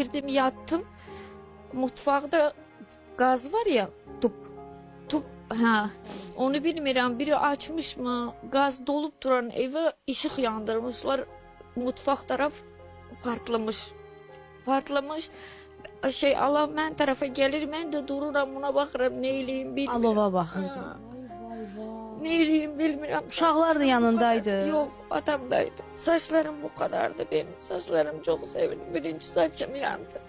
Girdim yattım. Mutfakta gaz var ya, tup ha, onu bilmiyorum, biri açmış mı, gaz dolup duran eve ışık yandırmışlar, mutfak taraf partlamış şey, Allah ben tarafa gelir, ben de dururam buna bakarım, neyleyim bilmiyorum. Alova baxırdı. Ha, neyleyim bilmiyorum. Uşaqlar da yanındaydı. Yok, adamdaydı. Saçlarım bu kadardı benim. Saçlarım çok sevindim. Birinci saçım yandı.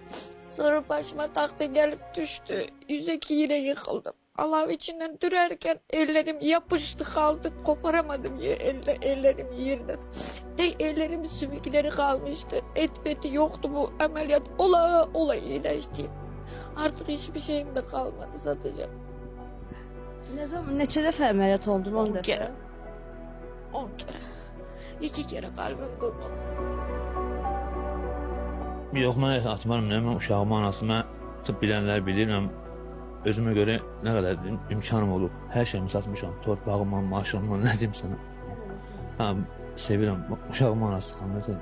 Sonra başıma taktı gelip düştü. Yüzeki yere yıkıldım. Alev içinden dürerken ellerim yapıştı kaldı. Koparamadım ellerim yerden. Ellerimin sümükleri kalmıştı. Et beti yoktu, bu ameliyat ola iyileşti. Artık hiçbir şeyim de kalmadı, satacağım. Ne zaman, neçə dəfə əməliyyat oldun? 10 dəfə. kere. 10 kere. 2 kere kalbim durmadı. Yox, mən atmarım, mən uşağımın anası, mən tıp bilənlər bilir, mən özümə görə nə qədər imkanım olub, hər şeyimi satmışam, torpağımla, maşınımla, nə deyim sənə. Ha, sevirəm, uşağımın anası, xanlıdır.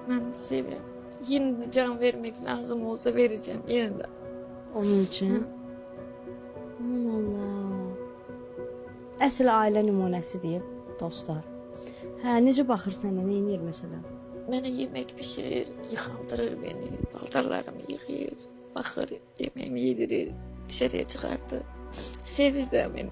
Ben seviyorum. Yine de can vermek lazım olsa vereceğim yine de. Onun üçün. Aman Allah. Əsl ailə nümunəsidir, dostlar. Hə, necə baxır sənə, nə edir məsələn? Bana yemek pişirir, yıkandırır beni, paltarlarımı yıkayır, bakır, yemeğimi yedirir, dışarıya çıkardı. Sevirdi beni.